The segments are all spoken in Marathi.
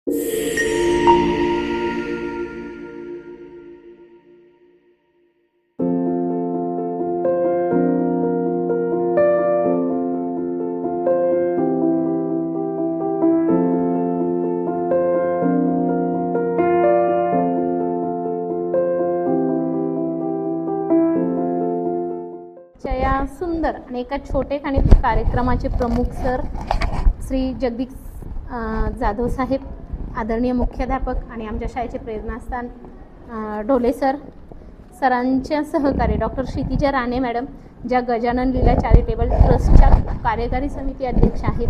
या सुंदर आणि एका छोटेखानी कार्यक्रमाचे प्रमुख सर श्री जगदीश जाधव साहेब, आदरणीय मुख्याध्यापक आणि आमच्या शाळेचे प्रेरणास्थान ढोले सर, सरांच्या सहकारी डॉक्टर क्षितिजा राणे मॅडम, ज्या गजानन लीला चॅरिटेबल ट्रस्टच्या कार्यकारी समिती अध्यक्ष आहेत,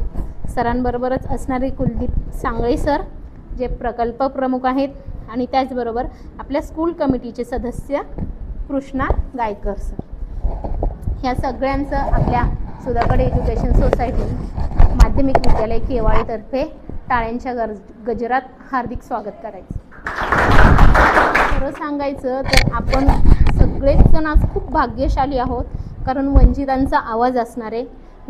सरांबरोबरच असणारे कुलदीप सांगळे सर जे प्रकल्प प्रमुख आहेत, आणि त्याचबरोबर आपल्या स्कूल कमिटीचे सदस्य कृष्णा गायकर सर, ह्या सगळ्यांचं आपल्या सुधागड एज्युकेशन सोसायटी माध्यमिक विद्यालय केवाळीतर्फे टाळ्यांच्या गजरात हार्दिक स्वागत करायचं. खरं सांगायचं तर आपण सगळेच जण आज खूप भाग्यशाली आहोत, कारण वंचितांचा आवाज असणारे,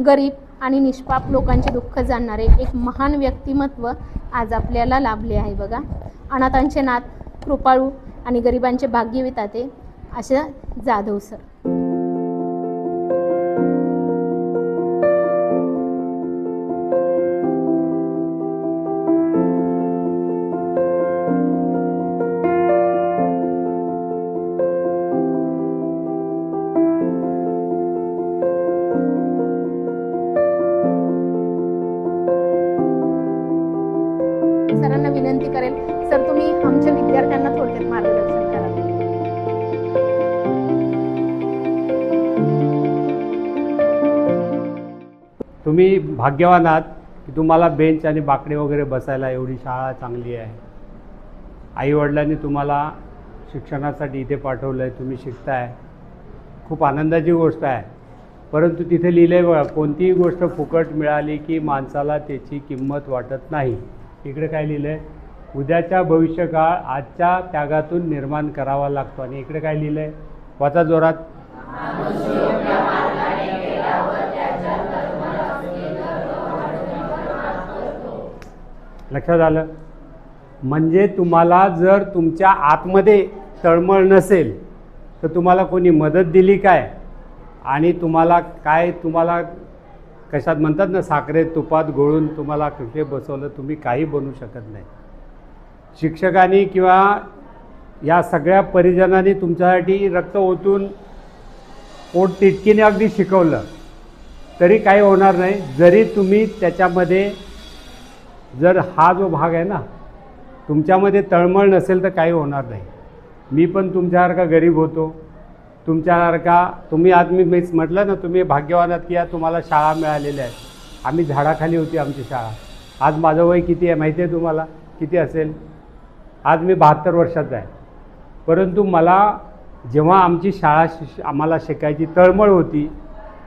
गरीब आणि निष्पाप लोकांचे दुःख जाणणारे एक महान व्यक्तिमत्व आज आपल्याला लाभले आहे. बघा, अनाथांचे नाथ, कृपाळू आणि गरिबांचे भाग्य विधाते असे जाधव सर. सरांना विनंती करेल, सर तुम्ही आमच्या विद्यार्थ्यांना थोडक्यात मार्गदर्शन करा. तुम्ही भाग्यवान आहात की तुम्हाला बेंच आणि बाकडे वगैरे बसायला एवढी शाळा चांगली आहे. आईवडिलांनी तुम्हाला शिक्षणासाठी इथे पाठवलं आहे, तुम्ही शिकताय, खूप आनंदाची गोष्ट आहे. परंतु तिथे लिहिलं आहे बघा, कोणतीही गोष्ट फुकट मिळाली की माणसाला त्याची किंमत वाटत नाही. इकडे काय लिहिलं आहे, उद्याचा भविष्यकाळ आजच्या त्यागातून निर्माण करावा लागतो. आणि इकडे काय लिहिलं आहे, वाचा जोरात, लक्षात आलं. म्हणजे तुम्हाला जर तुमच्या आतमध्ये तळमळ नसेल तर तुम्हाला कोणी मदत दिली काय, आणि तुम्हाला काय, तुम्हाला कशात म्हणतात ना, साखरेत तुपात गोळून तुम्हाला कुठे बसवलं, तुम्ही काही बनू शकत नाही. शिक्षकांनी किंवा या सगळ्या परिजनांनी तुमच्यासाठी रक्त ओतून पोट तिटकीने अगदी शिकवलं तरी काही होणार नाही. जरी तुम्ही त्याच्यामध्ये जर हा जो भाग आहे ना तुमच्यामध्ये तळमळ नसेल तर काही होणार नाही. मी पण तुमच्यासारखा गरीब होतो, तुमच्यासारखा. तुम्ही आज मी म्हटलं ना, तुम्ही भाग्यवान आहात की या तुम्हाला शाळा मिळालेल्या आहेत. आम्ही झाडाखाली होती आमची शाळा. आज माझं वय किती आहे माहिती आहे तुम्हाला, किती असेल? आज मी 72 वर्षाचा आहे. परंतु मला जेव्हा आमची शाळा आम्हाला शिकायची तळमळ होती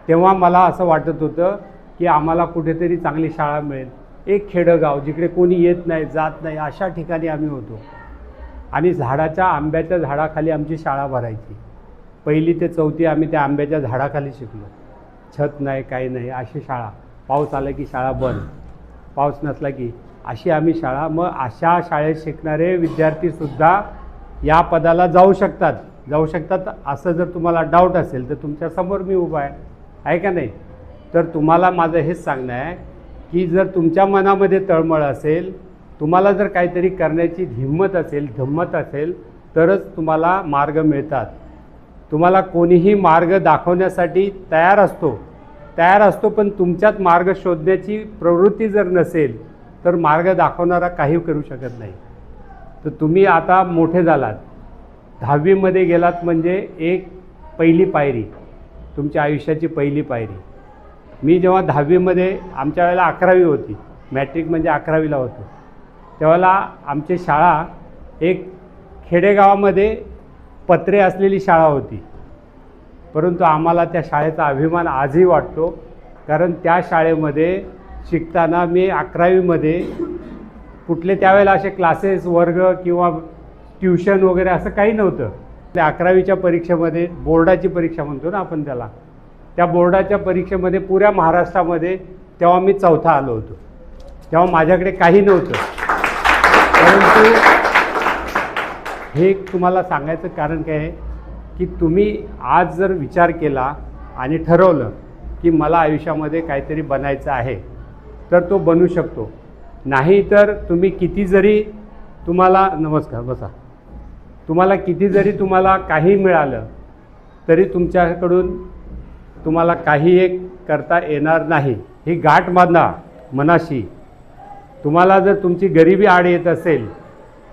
तेव्हा मला असं वाटत होतं की आम्हाला कुठेतरी चांगली शाळा मिळेल. एक खेडंगाव जिकडे कोणी येत नाही जात नाही अशा ठिकाणी आम्ही होतो. आणि आंब्याच्या झाडाखाली आमची शाळा भरायची. 1ली ते 4थी आम्ही त्या आंब्याच्या झाडाखाली शिकलो. छत नाही, काही नाही, अशी शाळा. पाऊस आला की शाळा बंद, पाऊस नसला की अशी आम्ही शाळा. मग अशा शाळेत शिकणारे विद्यार्थीसुद्धा या पदाला जाऊ शकतात असं जर तुम्हाला डाऊट असेल तर तुमच्यासमोर मी उभा आहे का नाही? तर तुम्हाला माझं हेच सांगणं आहे की जर तुमच्या मनामध्ये तळमळ असेल, तुम्हाला जर काहीतरी करण्याची हिंमत असेल, धम्मत असेल, तरच तुम्हाला मार्ग मिळतात. तुम्हाला कोणीही मार्ग दाखवण्यासाठी तयार असतो, पण तुमच्यात मार्ग शोधण्याची प्रवृत्ती जर नसेल तर मार्ग दाखवणारा काही करू शकत नाही. तर तुम्ही आता मोठे झालात, 10वीमध्ये गेलात म्हणजे एक पहिली पायरी, तुमच्या आयुष्याची पहिली पायरी. मी जेव्हा 10वीमध्ये, आमच्या वेळेला 11वी होती, मॅट्रिक म्हणजे 11वीला होतो, तेव्हाला आमची शाळा एक खेडेगावामध्ये पत्रे असलेली शाळा होती. परंतु आम्हाला त्या शाळेचा अभिमान आजही वाटतो, कारण त्या शाळेमध्ये शिकताना मी 11वीमध्ये कुठले त्यावेळेला असे क्लासेस, वर्ग किंवा ट्युशन वगैरे असं काही नव्हतं. त्या 11वीच्या परीक्षेमध्ये, बोर्डाची परीक्षा म्हणतो ना आपण त्याला, त्या बोर्डाच्या परीक्षेमध्ये पुऱ्या महाराष्ट्रामध्ये तेव्हा मी 4था आलो होतो. तेव्हा माझ्याकडे काही नव्हतं. परंतु हे तुम्हाला सांगायचं कारण काय आहे की तुम्ही आज जर विचार केला आणि ठरवलं की मला आयुष्यामध्ये काहीतरी बनायचं आहे तर तो बनू शकतो. नाही तर तुम्ही किती जरी तुम्हाला नमस्कार बसा तुम्हाला किती जरी तुम्हाला काही मिळालं तरी तुमच्याकडून तुम्हाला काही एक करता येणार नाही. ही गाठ बांधा मनाशी. तुम्हाला जर तुमची गरिबी आड येत असेल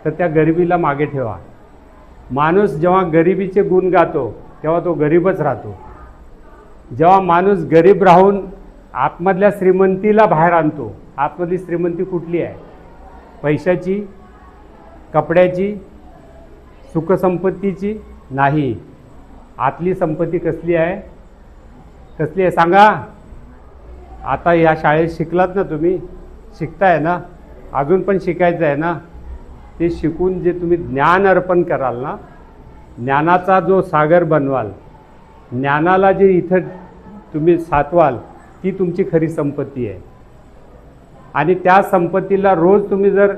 तर त्या गरिबीला मागे ठेवा. माणूस जेव्हा गरिबीचे गुण गातो तेव्हा तो गरीबच राहतो. जेव्हा माणूस गरीब राहून आतमधल्या श्रीमंतीला बाहेर आणतो, आतमधली श्रीमंती कुठली आहे? पैशाची, कपड्याची, सुखसंपत्तीची नाही. आतली संपत्ती कसली आहे? कसली आहे सांगा? आता या शाळेत शिकलात ना तुम्ही, शिकताय ना, अजून पण शिकायचं आहे ना. ते शिकून जे तुम्ही ज्ञान अर्पण कराल ना, ज्ञानाचा जो सागर बनवाल, ज्ञानाला जे इथं तुम्ही साचवाल ती तुमची खरी संपत्ती आहे. आणि त्या संपत्तीला रोज तुम्ही जर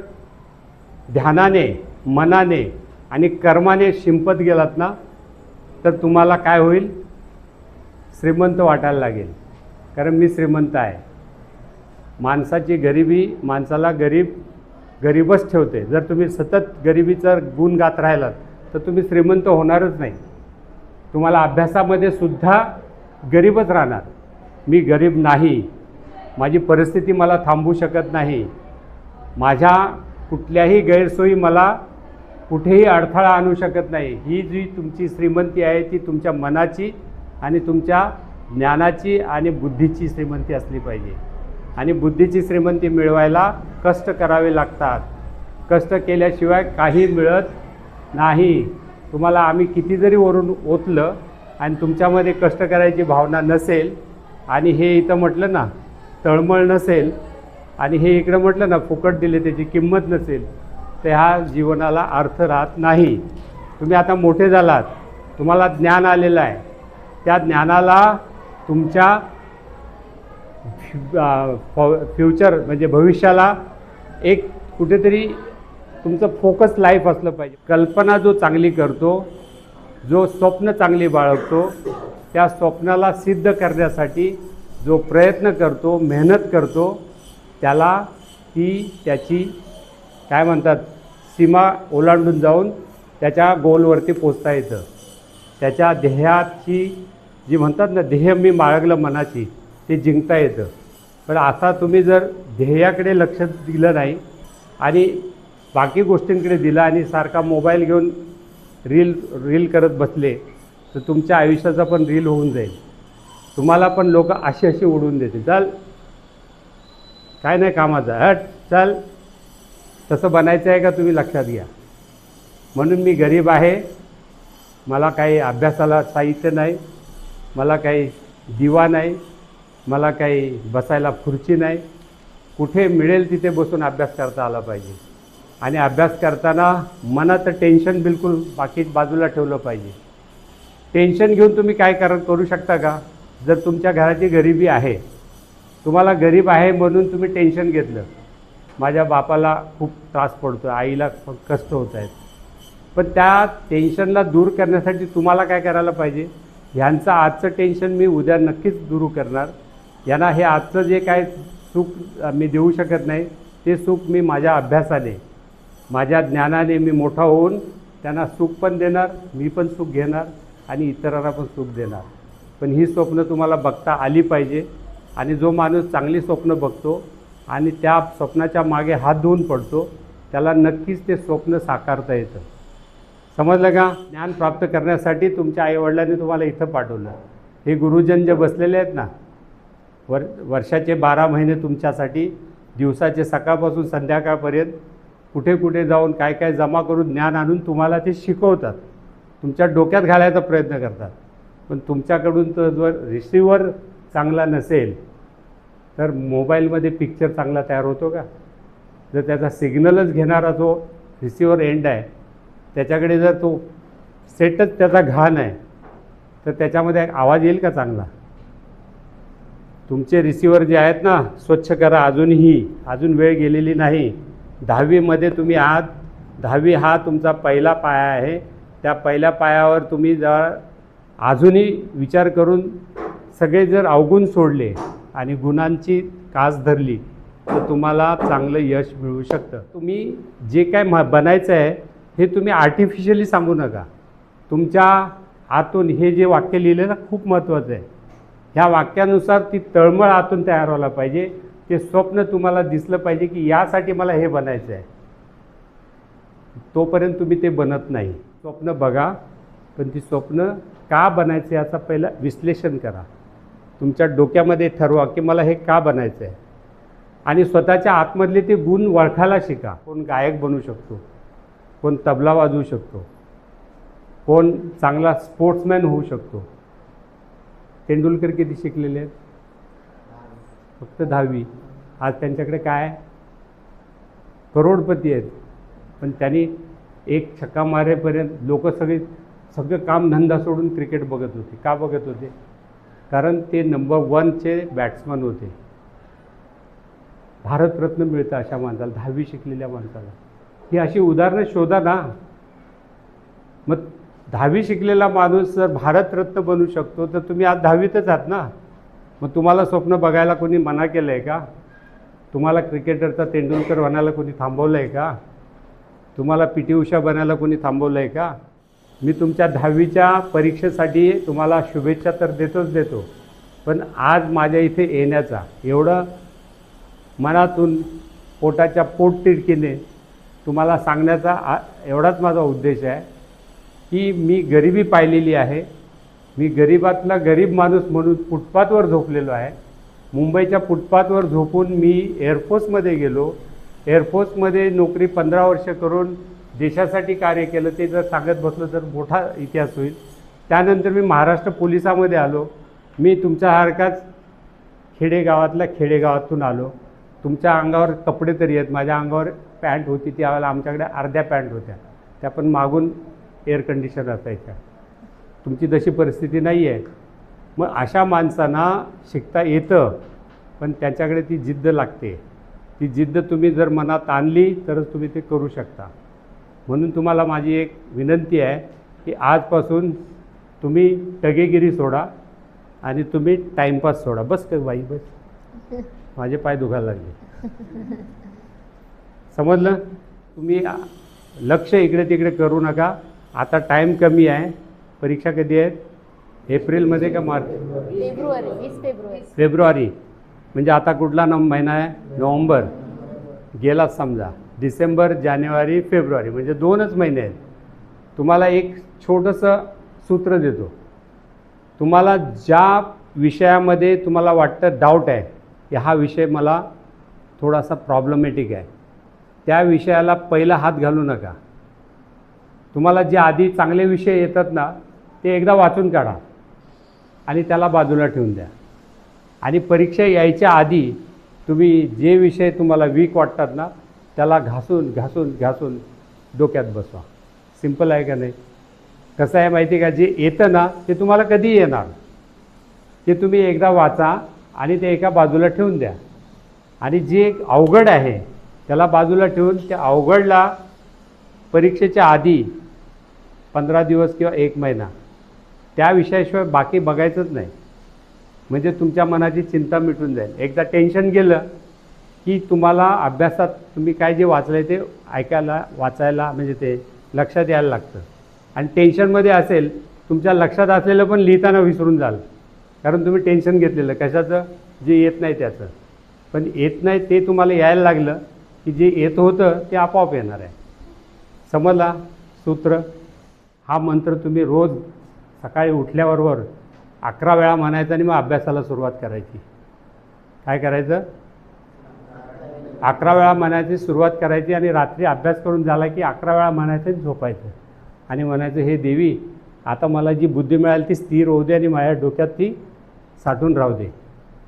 ध्यानाने, मनाने आणि कर्माने शिंपत गेलात ना तर तुम्हाला काय होईल? श्रीमंत वाटायला लागेल. कारण मी श्रीमंत आहे. माणसाची गरिबी माणसाला गरीबच ठेवते. जर तुम्ही सतत गरिबीचा गुण गात राहिलात तर तुम्ही श्रीमंत होणारच नाही. तुम्हाला अभ्यासामध्ये सुद्धा गरीबच राहणार. मी गरीब नाही, माझी परिस्थिती मला थांबवू शकत नाही, माझ्या कुठल्याही गैरसोयी मला कुठेही अडथळा आणू शकत नाही. ही जी तुमची श्रीमंती आहे ती तुमच्या मनाची आणि तुमच्या ज्ञानाची आणि बुद्धीची श्रीमंती असली पाहिजे. आणि बुद्धीची श्रीमंती मिळवायला कष्ट करावे लागतात. कष्ट केल्याशिवाय काही मिळत नाही. तुम्हाला आम्ही किती जरी वरून ओतलं आणि तुमच्यामध्ये कष्ट करायची भावना नसेल आणि हे इथं म्हटलं ना तळमळ नसेल आणि हे इकडं म्हटलं ना फुकट दिले त्याची किंमत नसेल तर ह्या जीवनाला अर्थ राहत नाही. तुम्ही आता मोठे झालात, तुम्हाला ज्ञान आलेलं आहे. त्या ज्ञानाला तुमच्या फ्युचर म्हणजे भविष्याला एक कुठेतरी तुमचं फोकस लाईफ असलं पाहिजे. कल्पना जो चांगली करतो, जो स्वप्न चांगली बाळगतो, त्या स्वप्नाला सिद्ध करण्यासाठी जो प्रयत्न करतो, मेहनत करतो, त्याला ती त्याची काय म्हणतात सीमा ओलांडून जाऊन त्याच्या गोलवरती पोचता येतं. त्याच्या ध्येयाची जी म्हणतात ना ध्येय मी बाळगलं मनाची, ते जिंकता येतं. पण आता तुम्ही जर ध्येयाकडे लक्ष दिलं नाही बाकी गोष्टींकडे दिला आणि सारखा मोबाईल घेऊन रील करत बसले तर तुमच्या आयुष्याचा पण रील होऊन जाईल. तुम्हाला पण लोक अशी उडवून देतील. चल काय नाही कामाचं, हट चल. तसं बनायचं आहे का तुम्ही लक्षात घ्या. म्हणून मी गरीब आहे, मला काही अभ्यासाला साहित्य नाही, मला काही दिवा नाही, मला काही बसायला खुर्ची नाही. कुठे मिळेल तिथे बसून अभ्यास करता आला पाहिजे. आणि अभ्यास करताना मनाचं टेन्शन बिलकुल बाकी बाजूला ठेवलं पाहिजे. टेन्शन घेऊन तुम्ही काय करू शकता का? जर तुमच्या घराची गरिबी आहे, तुम्हाला गरीब आहे म्हणून तुम्ही टेन्शन घेतलं, माझ्या बापाला खूप त्रास पडतो, आईला कष्ट होत आहेत, पण त्या टेन्शनला दूर करण्यासाठी तुम्हाला काय करायला पाहिजे? ह्यांचं आजचं टेन्शन मी उद्या नक्कीच दूर करणार. यांना हे आजचं जे काय सुख मी देऊ शकत नाही ते सुख मी माझ्या अभ्यासाने, माझ्या ज्ञानाने मी मोठा होऊन त्यांना सुख पण देणार, मी पण सुख घेणार आणि इतरांना पण सुख देणार. पण ही स्वप्न तुम्हाला बघता आली पाहिजे. आणि जो माणूस चांगली स्वप्न बघतो आणि त्या स्वप्नाच्या मागे हात धुवून पडतो त्याला नक्कीच ते स्वप्न साकारता येतं. समजलं का? ज्ञान प्राप्त करण्यासाठी तुमच्या आईवडिलांनी तुम्हाला इथं पाठवलं. हे गुरुजन जे बसलेले आहेत ना, वर्षाचे 12 महिने तुमच्यासाठी, दिवसाचे सकाळपासून संध्याकाळपर्यंत कुठे कुठे जाऊन काय काय जमा करून ज्ञान आणून तुम्हाला ते शिकवतात, तुमच्या डोक्यात घालायचा प्रयत्न करतात. पण तुमच्याकडून तर जर रिसिव्हर चांगला नसेल तर मोबाईलमध्ये पिक्चर चांगला तयार होतो का? जर त्याचा सिग्नलच घेणारा जो रिसिव्हर एंड आहे त्याच्याकडे जर तो सेटच त्याचा घाण आहे तर त्याच्यामध्ये आवाज येईल का चांगला? तुमचे रिसिव्हर जे आहेत ना स्वच्छ करा. अजून वेळ गेलेली नाही. 10वीमध्ये तुम्ही आहात. 10वी हा तुमचा पहिला पाया आहे. त्या पहिल्या पायावर तुम्ही जर अजूनही विचार करून सगळे जर अवगुण सोडले आणि गुणांची कास धरली तर तुम्हाला चांगलं यश मिळू शकतं. तुम्ही जे काय बनायचं आहे हे तुम्ही आर्टिफिशियली सांगू नका. तुमच्या आतून हे जे वाक्य लिहिलेलं खूप महत्त्वाचं आहे. ह्या वाक्यानुसार ती तळमळ आतून तयार व्हायला पाहिजे. ते स्वप्न तुम्हाला दिसलं पाहिजे की यासाठी मला हे बनायचं आहे. तोपर्यंत तुम्ही ते बनत नाही. स्वप्न बघा, पण ती स्वप्न का बनायचं याचा पहिलं विश्लेषण करा. तुमच्या डोक्यामध्ये ठरवा की मला हे का बनायचं आहे, आणि स्वतःच्या आतमधले ते गुण ओळखायला शिका. कोण गायक बनू शकतो, कोण तबला वाजवू शकतो, कोण चांगला स्पोर्ट्समॅन होऊ शकतो. तेंडुलकर किती शिकलेले आहेत? फक्त 10वी. आज त्यांच्याकडे काय आहे? करोडपती आहेत. पण त्यांनी एक छक्का मारेपर्यंत लोक सगळं कामधंदा सोडून क्रिकेट बघत होते. का बघत होते? कारण ते नंबर 1चे बॅट्समन होते. भारतरत्न मिळतं अशा माणसाला, 10वी शिकलेल्या माणसाला. ही अशी उदाहरणं शोधा ना. मग 10वी शिकलेला माणूस जर भारतरत्न बनू शकतो तर तुम्ही आज 10वीतच आहात ना. मग तुम्हाला स्वप्न बघायला कोणी मना केलं आहे का? तुम्हाला क्रिकेटरचा तेंडुलकर बनायला कोणी थांबवलं आहे का? तुम्हाला पी.टी. उषा बनायला कोणी थांबवलं आहे का? मी तुमच्या 10वीच्या परीक्षेसाठी तुम्हाला शुभेच्छा तर देतो, पण आज माझ्या इथे येण्याचा एवढं मनातून पोटाच्या पोटतिडकीने तुम्हाला सांगण्याचा एवढाच माझा उद्देश आहे की मी गरिबी पाहिलेली आहे. मी गरीबातला गरीब माणूस म्हणून फुटपाथवर झोपलेलो आहे. मुंबईच्या फुटपाथवर झोपून मी एअरफोर्समध्ये गेलो. एअरफोर्समध्ये नोकरी 15 वर्ष करून देशासाठी कार्य केलं. ते जर सांगत बसलो तर मोठा इतिहास होईल. त्यानंतर मी महाराष्ट्र पोलिसामध्ये आलो. मी तुमच्यासारखाच खेडेगावातून आलो. तुमच्या अंगावर कपडे तरी आहेत. माझ्या अंगावर पॅन्ट होती, त्यावेळेला आमच्याकडे अर्ध्या पॅन्ट होत्या, त्या पण मागून एअर कंडिशनर असायच्या. तुमची तशी परिस्थिती नाही आहे. मग अशा माणसांना शिकता येतं, पण त्याच्याकडे ती जिद्द लागते. ती जिद्द तुम्ही जर मनात आणली तरच तुम्ही ते करू शकता. म्हणून तुम्हाला माझी एक विनंती आहे की आजपासून तुम्ही टगेगिरी सोडा आणि तुम्ही टाईमपास सोडा. बस का बाई, बस, माझे पाय दुखायला लागले. समजलं? तुम्ही लक्ष इकडे तिकडे करू नका. आता टाईम कमी आहे. परीक्षा कधी आहेत? एप्रिलमध्ये का मार्च? February, 20 February. फेब्रुवारी म्हणजे आता कुठला महिना आहे? नोव्हेंबर गेलाच समजा. डिसेंबर, जानेवारी, फेब्रुवारी म्हणजे 2च महिने आहेत. तुम्हाला एक छोटंसं सूत्र देतो. तुम्हाला ज्या विषयामध्ये तुम्हाला वाटतं डाऊट आहे की हा विषय मला थोडासा प्रॉब्लेमॅटिक आहे, त्या विषयाला पहिला हात घालू नका. तुम्हाला जे आधी चांगले विषय येतात ना ते एकदा वाचून काढा आणि त्याला बाजूला ठेवून द्या. आणि परीक्षा यायच्या आधी तुम्ही जे विषय तुम्हाला वीक वाटतात ना त्याला घासून घासून घासून डोक्यात बसवा. सिंपल आहे का नाही? कसं आहे माहिती आहे का? जे येतं ना ते तुम्हाला कधी येणार, ते तुम्ही एकदा वाचा आणि ते एका बाजूला ठेवून द्या. आणि जे अवघड आहे त्याला बाजूला ठेवून त्या अवघडला परीक्षेच्या आधी 15 दिवस किंवा 1 महिना त्या विषयाशिवाय बाकी बघायचंच नाही. म्हणजे तुमच्या मनाची चिंता मिटून जाईल. एकदा टेन्शन गेलं की तुम्हाला अभ्यासात तुम्ही काय जे वाचलं आहे ते ऐकायला, वाचायला म्हणजे ते लक्षात यायला लागतं. आणि टेन्शनमध्ये असेल, तुमच्या लक्षात असलेलं पण लिहिताना विसरून जाल, कारण तुम्ही टेन्शन घेतलेलं कशाचं? जे येत नाही त्याचं. पण येत नाही ते तुम्हाला यायला लागलं की जे येत होतं ते आपोआप येणार आहे. समजला सूत्र? हा मंत्र तुम्ही रोज सकाळी उठल्याबरोबर 11 वेळा म्हणायचा आणि मग अभ्यासाला सुरुवात करायची. काय करायचं? 11 वेळा म्हणायची सुरुवात करायची आणि रात्री अभ्यास करून झाला की 11 वेळा म्हणायचं आणि झोपायचं. आणि म्हणायचं, हे देवी, आता मला जी बुद्धी मिळाली ती स्थिर होऊ दे आणि माझ्या डोक्यात ती साठून राहू दे.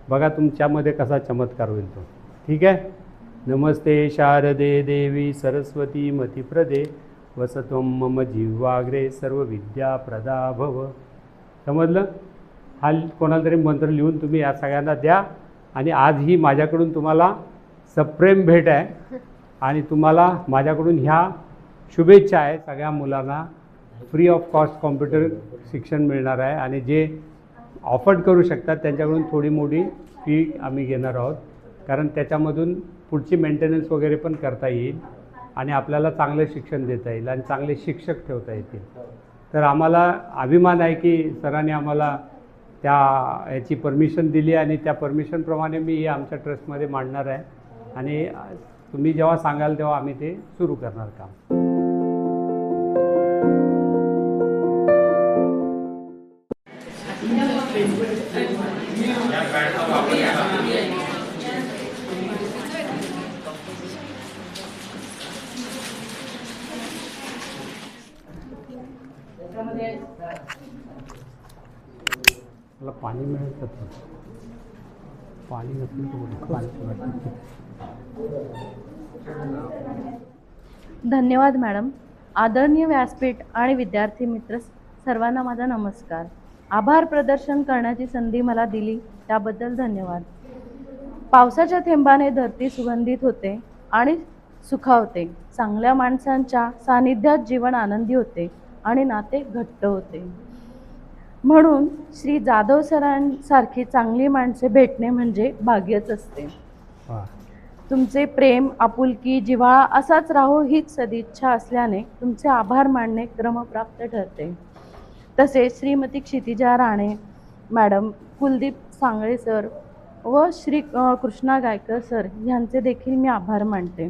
बघा तुमच्यामध्ये कसा चमत्कार होईल तो. ठीक आहे? नमस्ते शारदे देवी सरस्वती मतिप्रदे वसत्वं मम जिह्वाग्रे सर्व विद्या प्रदा भव. समजलं? हा कोणाला तरी मंत्र लिहून तुम्ही या सगळ्यांना द्या. आणि आज ही माझ्याकडून तुम्हाला सप्रेम भेट आहे. आणि तुम्हाला माझ्याकडून ह्या शुभेच्छा आहे. सगळ्या मुलांना फ्री ऑफ कॉस्ट कॉम्प्युटर शिक्षण मिळणार आहे आणि जे ऑफर्ड करू शकतात त्यांच्याकडून थोडी मोठी फी आम्ही घेणार आहोत, कारण त्याच्यामधून पुढची मेंटेनन्स वगैरे पण करता येईल आणि आपल्याला चांगलं शिक्षण देता येईल आणि चांगले शिक्षक ठेवता येतील. तर आम्हाला अभिमान आहे की सरांनी आम्हाला याची परमिशन दिली आणि त्या परमिशनप्रमाणे मी हे आमच्या ट्रस्टमध्ये मांडणार आहे आणि तुम्ही जेव्हा सांगाल तेव्हा आम्ही ते सुरू करणार काम. मला पाणी मिळेल का? पाणी नसेल तर धन्यवाद मॅडम. आदरणीय व्यासपीठ आणि विद्यार्थी मित्र सर्वांना माझा नमस्कार. आभार प्रदर्शन करण्याची संधी मला दिली त्याबद्दल धन्यवाद. पावसाच्या थेंबाने धरती सुगंधित होते आणि सुखावते. चांगल्या माणसांच्या सानिध्यात जीवन आनंदी होते आणि नाते घट्ट होते. म्हणून श्री जाधव सरांसारखी चांगली माणसे भेटणे म्हणजे भाग्यच असते. तुमचे प्रेम, आपुलकी, जिव्हाळा असाच राहो हीच सदिच्छा असल्याने तुमचे आभार मानणे क्रमप्राप्त ठरते. तसेच श्रीमती क्षितिजा राणे मॅडम, कुलदीप सांगळे सर व श्री कृष्णा गायकर सर यांचे देखील मी आभार मानते.